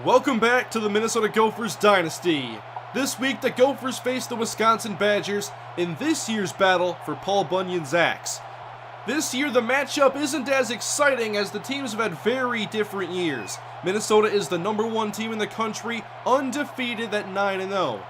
Welcome back to the Minnesota Gophers Dynasty. This week the Gophers face the Wisconsin Badgers in this year's battle for Paul Bunyan's axe. This year the matchup isn't as exciting as the teams have had very different years. Minnesota is the #1 team in the country, undefeated at 9-0.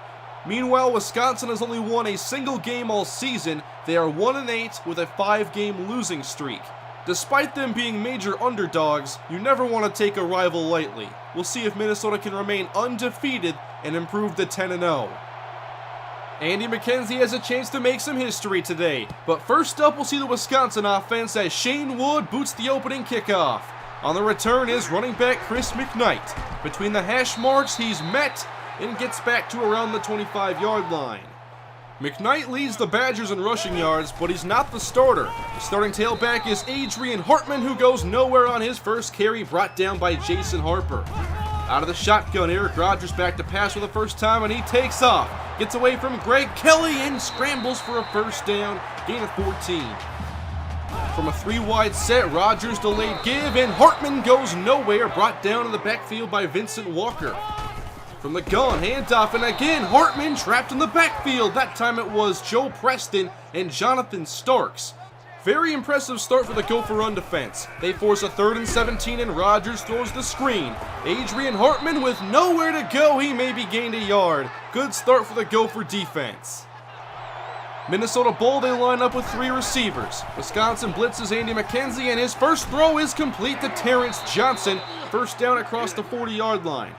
Meanwhile, Wisconsin has only won a single game all season. They are 1-8 with a 5-game losing streak. Despite them being major underdogs, you never want to take a rival lightly. We'll see if Minnesota can remain undefeated and improve to 10-0. Andy McKenzie has a chance to make some history today, but first up we'll see the Wisconsin offense as Shane Wood boots the opening kickoff. On the return is running back Chris McKnight. Between the hash marks he's met and gets back to around the 25-yard line. McKnight leads the Badgers in rushing yards, but he's not the starter. The starting tailback is Adrian Hartman, who goes nowhere on his first carry, brought down by Jason Harper. Out of the shotgun, Eric Rogers back to pass for the first time, and he takes off. Gets away from Greg Kelly and scrambles for a first down, gain of 14. From a 3-wide set, Rogers delayed give, and Hartman goes nowhere, brought down in the backfield by Vincent Walker. From the gun, handoff, and again, Hartman trapped in the backfield. That time it was Joe Preston and Jonathan Starks. Very impressive start for the Gopher run defense. They force a 3rd and 17, and Rogers throws the screen. Adrian Hartman with nowhere to go. He maybe gained a yard. Good start for the Gopher defense. Minnesota Bull, they line up with 3 receivers. Wisconsin blitzes Andy McKenzie, and his first throw is complete to Terrence Johnson. First down across the 40-yard line.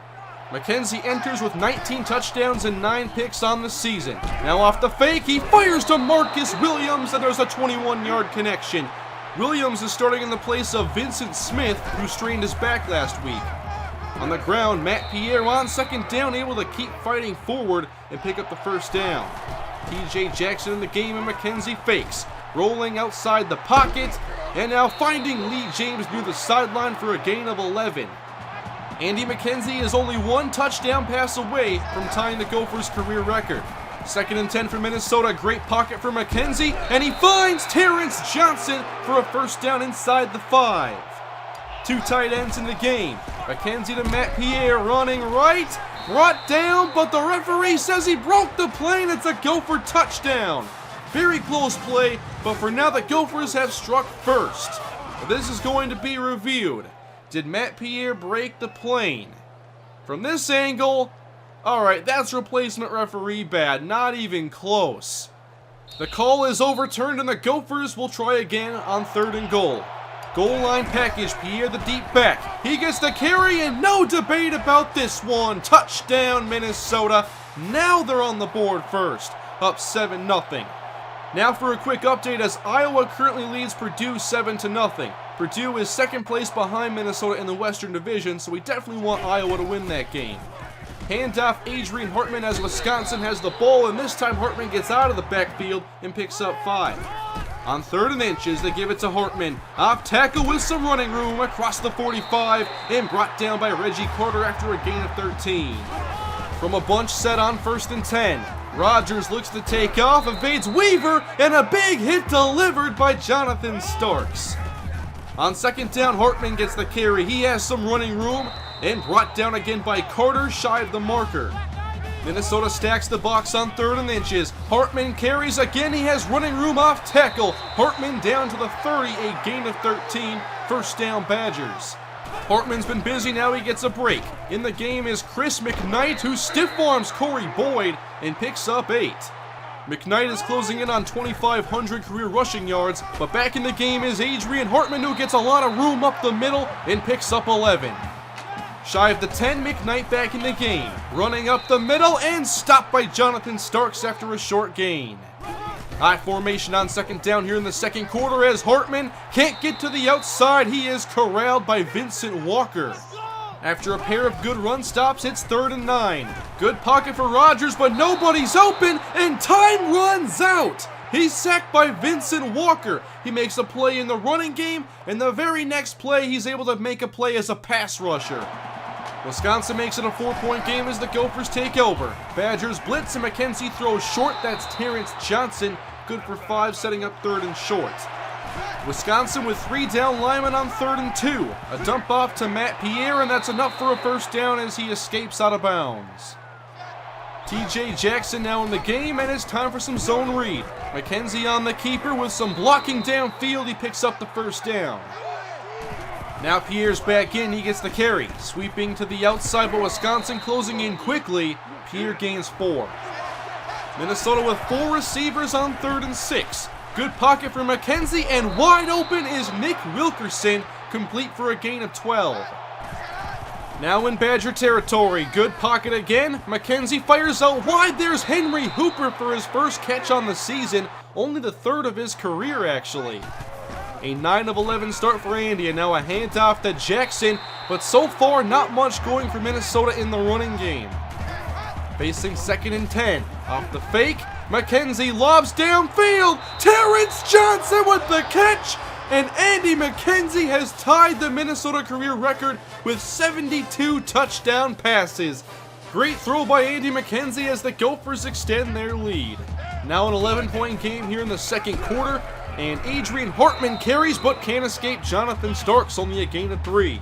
McKenzie enters with 19 touchdowns and 9 picks on the season. Now off the fake, he fires to Marcus Williams, and there's a 21-yard connection. Williams is starting in the place of Vincent Smith, who strained his back last week. On the ground, Matt Pierre on second down, able to keep fighting forward and pick up the first down. TJ Jackson in the game, and McKenzie fakes, rolling outside the pocket, and now finding Lee James near the sideline for a gain of 11. Andy McKenzie is only 1 touchdown pass away from tying the Gophers' career record. 2nd and 10 for Minnesota, great pocket for McKenzie, and he finds Terrence Johnson for a first down inside the 5. 2 tight ends in the game. McKenzie to Matt Pierre running right, brought down, but the referee says he broke the play and it's a Gopher touchdown. Very close play, but for now the Gophers have struck first. This is going to be reviewed. Did Matt Pierre break the plane? From this angle, alright, that's replacement referee bad, not even close. The call is overturned and the Gophers will try again on 3rd and goal. Goal line package, Pierre the deep back. He gets the carry and no debate about this one. Touchdown Minnesota. Now they're on the board first, up 7-0. Now for a quick update as Iowa currently leads Purdue 7-0. Purdue is 2nd place behind Minnesota in the Western Division, so we definitely want Iowa to win that game. Handoff Adrian Hartman as Wisconsin has the ball, and this time Hartman gets out of the backfield and picks up 5. On 3rd and inches, they give it to Hartman. Off tackle with some running room across the 45 and brought down by Reggie Carter after a gain of 13. From a bunch set on 1st and 10. Rogers looks to take off, evades Weaver, and a big hit delivered by Jonathan Starks. On 2nd down, Hartman gets the carry. He has some running room and brought down again by Carter, shy of the marker. Minnesota stacks the box on 3rd and inches. Hartman carries again. He has running room off tackle. Hartman down to the 30, a gain of 13. First down Badgers. Hartman's been busy, now he gets a break. In the game is Chris McKnight, who stiff arms Corey Boyd and picks up 8. McKnight is closing in on 2,500 career rushing yards, but back in the game is Adrian Hartman, who gets a lot of room up the middle and picks up 11. Shy of the 10, McKnight back in the game, running up the middle and stopped by Jonathan Starks after a short gain. High formation on 2nd down here in the 2nd quarter as Hartman can't get to the outside. He is corralled by Vincent Walker. After a pair of good run stops, it's 3rd and 9. Good pocket for Rogers, but nobody's open, and time runs out. He's sacked by Vincent Walker. He makes a play in the running game, and the very next play, he's able to make a play as a pass rusher. Wisconsin makes it a 4-point game as the Gophers take over. Badgers blitz, and McKenzie throws short. That's Terrence Johnson. Good for 5, setting up 3rd and short. Wisconsin with 3 down linemen on 3rd and 2. A dump off to Matt Pierre, and that's enough for a first down as he escapes out of bounds. TJ Jackson now in the game, and it's time for some zone read. McKenzie on the keeper with some blocking downfield. He picks up the first down. Now Pierre's back in, he gets the carry. Sweeping to the outside, but Wisconsin closing in quickly. Pierre gains 4. Minnesota with 4 receivers on 3rd and 6. Good pocket for McKenzie, and wide open is Nick Wilkerson, complete for a gain of 12. Now in Badger territory, good pocket again. McKenzie fires out wide. There's Henry Hooper for his first catch on the season, only the 3rd of his career actually. A 9 of 11 start for Andy, and now a handoff to Jackson, but so far not much going for Minnesota in the running game. Facing 2nd and 10, off the fake, McKenzie lobs downfield. Terrence Johnson with the catch, and Andy McKenzie has tied the Minnesota career record with 72 touchdown passes. Great throw by Andy McKenzie as the Gophers extend their lead. Now an 11-point game here in the second quarter, and Adrian Hartman carries but can't escape Jonathan Starks, only a gain of 3.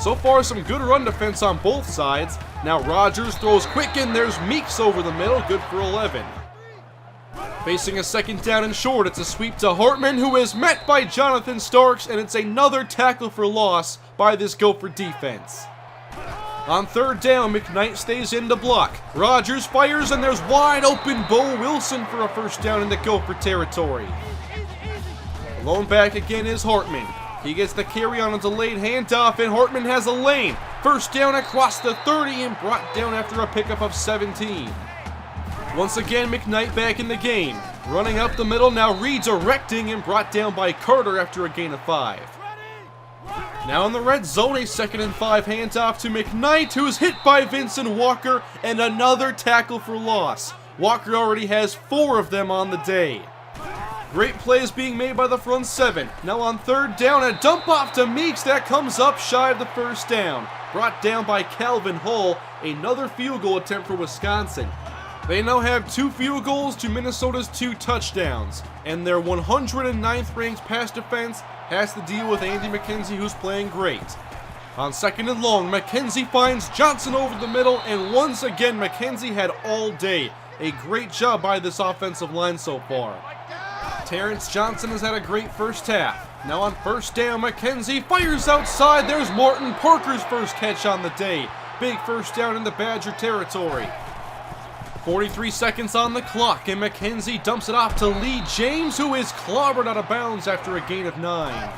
So far some good run defense on both sides. Now Rogers throws quick, and there's Meeks over the middle, good for 11. Facing a 2nd down and short, it's a sweep to Hartman, who is met by Jonathan Starks, and it's another tackle for loss by this Gopher defense. On 3rd down, McKnight stays in to block. Rogers fires, and there's wide open Bo Wilson for a first down into Gopher territory. Lone back again is Hartman. He gets the carry on a delayed handoff, and Hartman has a lane. First down across the 30 and brought down after a pickup of 17. Once again, McKnight back in the game. Running up the middle, now redirecting and brought down by Carter after a gain of 5. Now in the red zone, a 2nd and 5 handoff to McKnight, who's hit by Vincent Walker, and another tackle for loss. Walker already has 4 of them on the day. Great plays being made by the front 7. Now on 3rd down, a dump off to Meeks that comes up shy of the first down. Brought down by Calvin Hull, another field goal attempt for Wisconsin. They now have 2 field goals to Minnesota's 2 touchdowns, and their 109th ranked pass defense has to deal with Andy McKenzie, who's playing great. On 2nd and long, McKenzie finds Johnson over the middle, and once again McKenzie had all day. A great job by this offensive line so far. Terrence Johnson has had a great first half. Now on 1st down, McKenzie fires outside. There's Martin Parker's first catch on the day. Big first down in the Badger territory. 43 seconds on the clock, and McKenzie dumps it off to Lee James, who is clobbered out of bounds after a gain of 9.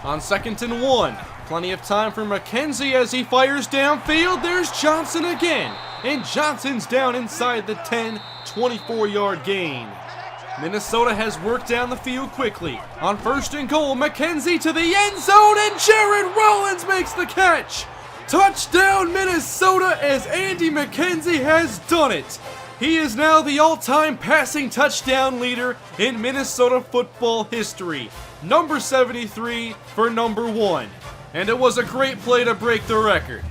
On 2nd and 1, plenty of time for McKenzie as he fires downfield. There's Johnson again, and Johnson's down inside the 10, 24-yard gain. Minnesota has worked down the field quickly. On 1st and goal, McKenzie to the end zone, and Jared Rollins makes the catch. Touchdown Minnesota, as Andy McKenzie has done it. He is now the all-time passing touchdown leader in Minnesota football history. Number 73 for number 1. And it was a great play to break the record.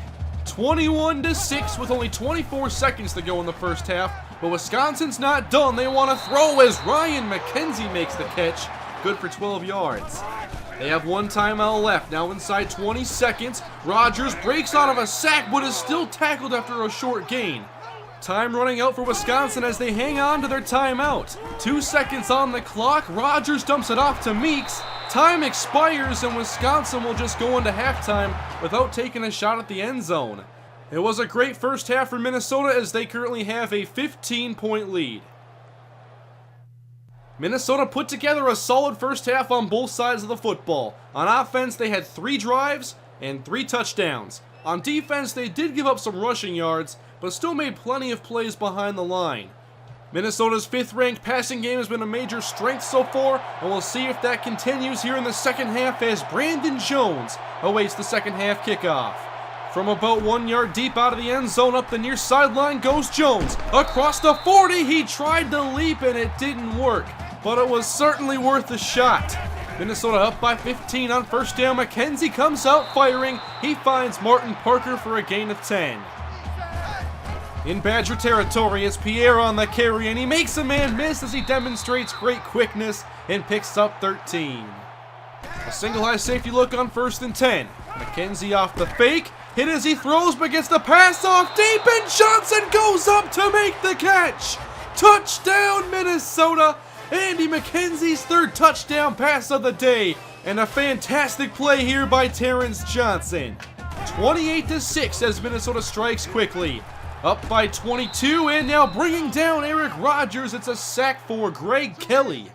21-6 with only 24 seconds to go in the first half. But Wisconsin's not done. They want to throw as Ryan McKenzie makes the catch. Good for 12 yards. They have 1 timeout left. Now inside 20 seconds. Rogers breaks out of a sack but is still tackled after a short gain. Time running out for Wisconsin as they hang on to their timeout. 2 seconds on the clock. Rogers dumps it off to Meeks. Time expires, and Wisconsin will just go into halftime without taking a shot at the end zone. It was a great first half for Minnesota as they currently have a 15-point lead. Minnesota put together a solid first half on both sides of the football. On offense, they had 3 drives and 3 touchdowns. On defense, they did give up some rushing yards, but still made plenty of plays behind the line. Minnesota's 5th-ranked passing game has been a major strength so far, and we'll see if that continues here in the second half as Brandon Jones awaits the second half kickoff. From about 1 yard deep out of the end zone, up the near sideline goes Jones. Across the 40, he tried to leap and it didn't work, but it was certainly worth a shot. Minnesota up by 15 on 1st down. McKenzie comes out firing. He finds Martin Parker for a gain of 10. In Badger territory, it's Pierre on the carry, and he makes a man miss as he demonstrates great quickness and picks up 13. A single high safety look on 1st and 10. McKenzie off the fake, hit as he throws but gets the pass off deep, and Johnson goes up to make the catch. Touchdown Minnesota! Andy McKenzie's 3rd touchdown pass of the day, and a fantastic play here by Terrence Johnson. 28-6 as Minnesota strikes quickly. Up by 22, and now bringing down Eric Rogers. It's a sack for Greg Kelly.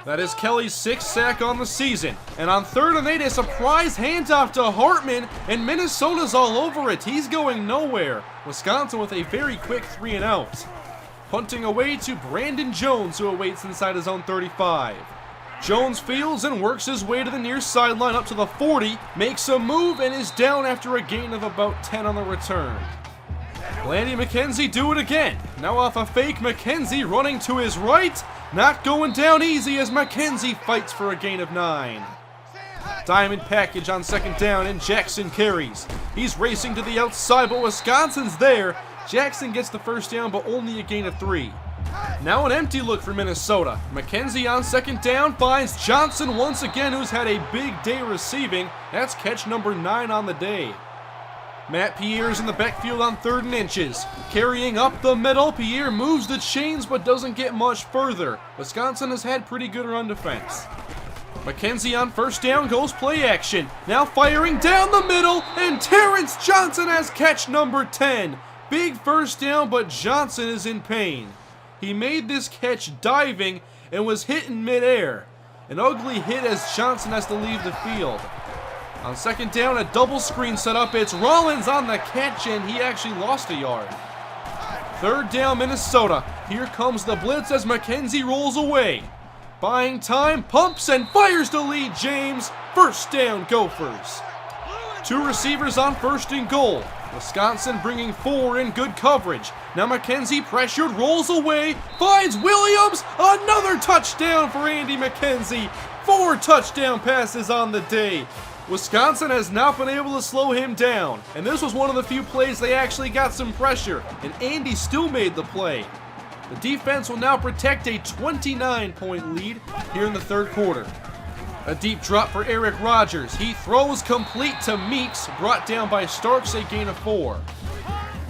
That is Kelly's 6th sack on the season. And on 3rd and 8, a surprise handoff to Hartman, and Minnesota's all over it. He's going nowhere. Wisconsin with a very quick 3-and-out. Punting away to Brandon Jones, who awaits inside his own 35. Jones fields and works his way to the near sideline up to the 40, makes a move, and is down after a gain of about 10 on the return. Landy McKenzie do it again. Now off a fake, McKenzie running to his right. Not going down easy as McKenzie fights for a gain of 9. Diamond package on 2nd down, and Jackson carries. He's racing to the outside, but Wisconsin's there. Jackson gets the 1st down, but only a gain of 3. Now an empty look for Minnesota. McKenzie on 2nd down finds Johnson once again, who's had a big day receiving. That's catch number 9 on the day. Matt Pierre's in the backfield on 3rd and inches. Carrying up the middle, Pierre moves the chains but doesn't get much further. Wisconsin has had pretty good run defense. McKenzie on 1st down goes play action. Now firing down the middle, and Terrence Johnson has catch number 10. Big 1st down, but Johnson is in pain. He made this catch diving and was hit in midair. An ugly hit as Johnson has to leave the field. On 2nd down, a double screen set up. It's Rollins on the catch, and he actually lost a yard. 3rd down, Minnesota. Here comes the blitz as McKenzie rolls away. Buying time, pumps, and fires to lead James. 1st down, Gophers. 2 receivers on 1st and goal. Wisconsin bringing 4 in good coverage. Now McKenzie pressured, rolls away, finds Williams. Another touchdown for Andy McKenzie. 4 touchdown passes on the day. Wisconsin has not been able to slow him down, and this was one of the few plays they actually got some pressure, and Andy still made the play. The defense will now protect a 29-point lead here in the 3rd quarter. A deep drop for Eric Rogers. He throws complete to Meeks, brought down by Starks, a gain of 4.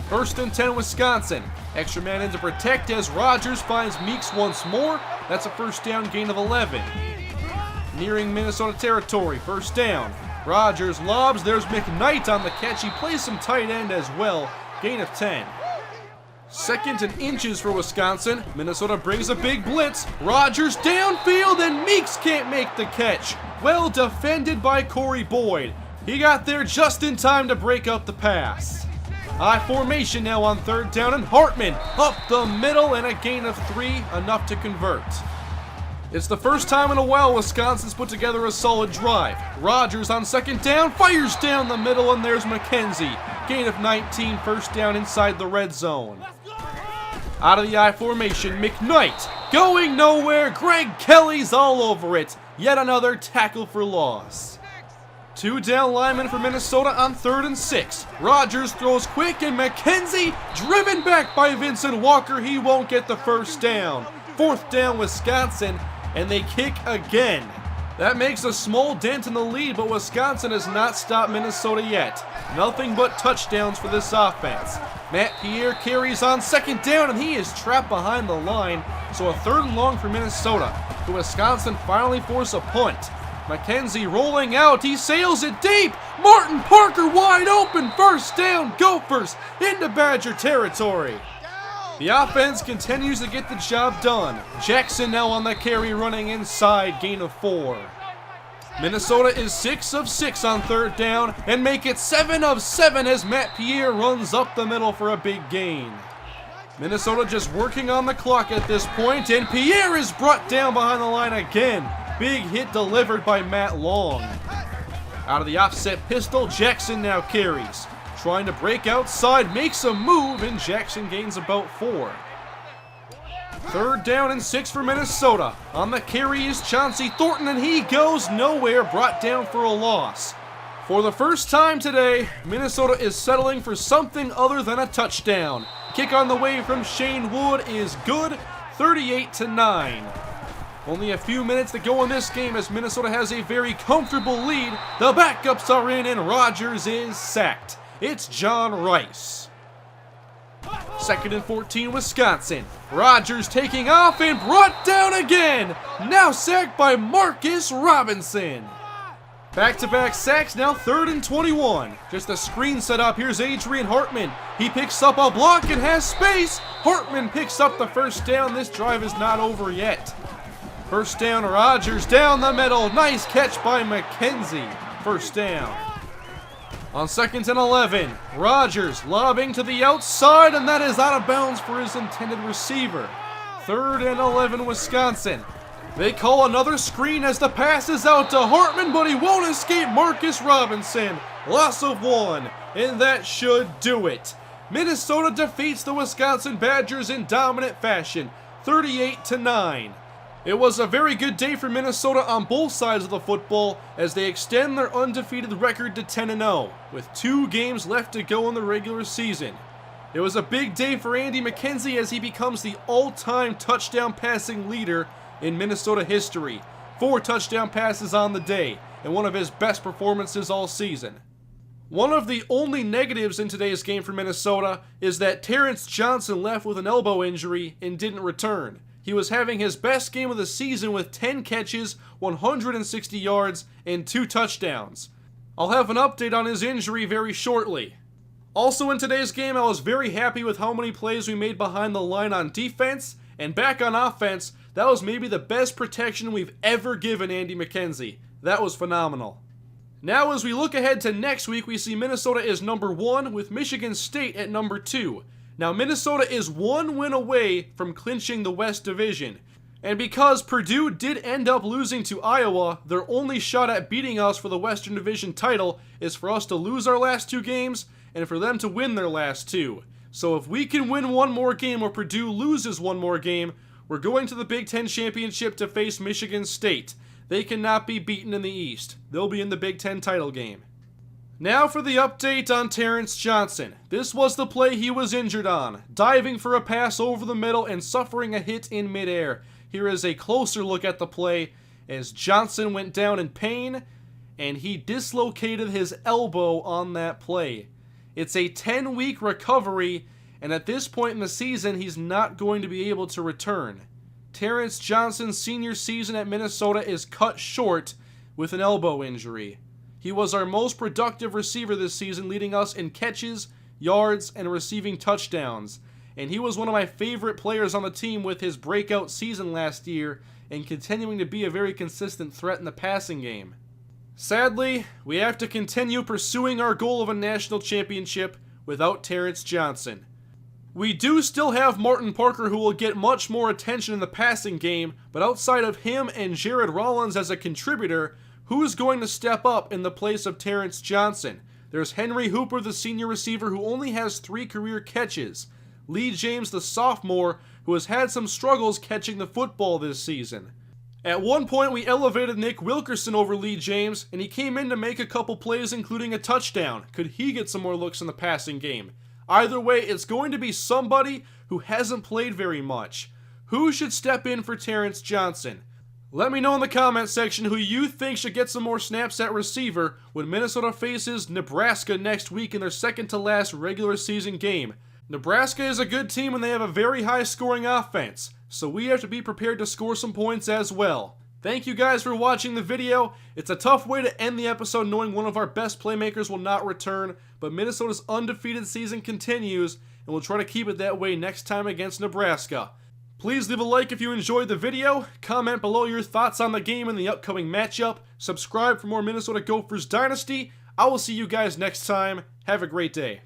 1st and 10, Wisconsin. Extra man in to protect as Rogers finds Meeks once more. That's a 1st down gain of 11. Nearing Minnesota territory, 1st down. Rogers lobs, there's McKnight on the catch. He plays some tight end as well, gain of 10. 2nd and inches for Wisconsin. Minnesota brings a big blitz. Rogers downfield, and Meeks can't make the catch. Well defended by Corey Boyd. He got there just in time to break up the pass. I formation now on 3rd down, and Hartman up the middle, and a gain of 3, enough to convert. It's the first time in a while Wisconsin's put together a solid drive. Rogers on 2nd down, fires down the middle, and there's McKenzie. Gain of 19, 1st down inside the red zone. Out of the I formation, McKnight going nowhere. Greg Kelly's all over it. Yet another tackle for loss. 2 down linemen for Minnesota on 3rd and 6. Rogers throws quick, and McKenzie driven back by Vincent Walker. He won't get the 1st down. 4th down, Wisconsin, and they kick again. That makes a small dent in the lead, but Wisconsin has not stopped Minnesota yet. Nothing but touchdowns for this offense. Matt Pierre carries on 2nd down, and he is trapped behind the line, so a 3rd and long for Minnesota. But Wisconsin finally force a punt. McKenzie rolling out, he sails it deep. Martin Parker wide open, 1st down, Gophers into Badger territory. The offense continues to get the job done. Jackson now on the carry, running inside, gain of 4. Minnesota is 6 of 6 on 3rd down, and make it 7 of 7 as Matt Pierre runs up the middle for a big gain. Minnesota just working on the clock at this point, and Pierre is brought down behind the line again. Big hit delivered by Matt Long. Out of the offset pistol, Jackson now carries. Trying to break outside, makes a move, and Jackson gains about 4. 3rd down and 6 for Minnesota. On the carry is Chauncey Thornton, and he goes nowhere, brought down for a loss. For the first time today, Minnesota is settling for something other than a touchdown. Kick on the way from Shane Wood is good, 38-9. Only a few minutes to go in this game as Minnesota has a very comfortable lead. The backups are in and Rogers is sacked. It's John Rice. 2nd and 14, Wisconsin. Rogers taking off and brought down again. Now sacked by Marcus Robinson. Back-to-back sacks, now 3rd and 21. Just a screen set up. Here's Adrian Hartman. He picks up a block and has space. Hartman picks up the first down. This drive is not over yet. First down, Rogers down the middle. Nice catch by McKenzie. First down. On 2nd and 11, Rogers lobbing to the outside, and that is out of bounds for his intended receiver. 3rd and 11, Wisconsin. They call another screen as the pass is out to Hartman, but he won't escape Marcus Robinson. Loss of 1, and that should do it. Minnesota defeats the Wisconsin Badgers in dominant fashion, 38-9. It was a very good day for Minnesota on both sides of the football as they extend their undefeated record to 10-0, with 2 games left to go in the regular season. It was a big day for Andy McKenzie as he becomes the all-time touchdown passing leader in Minnesota history. 4 touchdown passes on the day, and one of his best performances all season. One of the only negatives in today's game for Minnesota is that Terrence Johnson left with an elbow injury and didn't return. He was having his best game of the season with 10 catches, 160 yards, and 2 touchdowns. I'll have an update on his injury very shortly. Also in today's game, I was very happy with how many plays we made behind the line on defense, and back on offense, that was maybe the best protection we've ever given Andy McKenzie. That was phenomenal. Now as we look ahead to next week, we see Minnesota is number 1 with Michigan State at number 2. Now, Minnesota is 1 win away from clinching the West Division. And because Purdue did end up losing to Iowa, their only shot at beating us for the Western Division title is for us to lose our last 2 games and for them to win their last 2. So if we can win 1 more game or Purdue loses 1 more game, we're going to the Big Ten Championship to face Michigan State. They cannot be beaten in the East. They'll be in the Big Ten title game. Now for the update on Terrence Johnson. This was the play he was injured on, diving for a pass over the middle and suffering a hit in midair. Here is a closer look at the play as Johnson went down in pain and he dislocated his elbow on that play. It's a 10-week recovery, and at this point in the season, he's not going to be able to return. Terrence Johnson's senior season at Minnesota is cut short with an elbow injury. He was our most productive receiver this season, leading us in catches, yards, and receiving touchdowns. And he was one of my favorite players on the team with his breakout season last year and continuing to be a very consistent threat in the passing game. Sadly, we have to continue pursuing our goal of a national championship without Terrence Johnson. We do still have Martin Parker, who will get much more attention in the passing game, but outside of him and Jared Rollins as a contributor, who is going to step up in the place of Terrence Johnson? There's Henry Hooper, the senior receiver, who only has 3 career catches. Lee James, the sophomore, who has had some struggles catching the football this season. At one point, we elevated Nick Wilkerson over Lee James, and he came in to make a couple plays, including a touchdown. Could he get some more looks in the passing game? Either way, it's going to be somebody who hasn't played very much. Who should step in for Terrence Johnson? Let me know in the comment section who you think should get some more snaps at receiver when Minnesota faces Nebraska next week in their second-to-last regular season game. Nebraska is a good team and they have a very high-scoring offense, so we have to be prepared to score some points as well. Thank you guys for watching the video. It's a tough way to end the episode knowing one of our best playmakers will not return, but Minnesota's undefeated season continues, and we'll try to keep it that way next time against Nebraska. Please leave a like if you enjoyed the video, comment below your thoughts on the game and the upcoming matchup, subscribe for more Minnesota Gophers Dynasty. I will see you guys next time. Have a great day.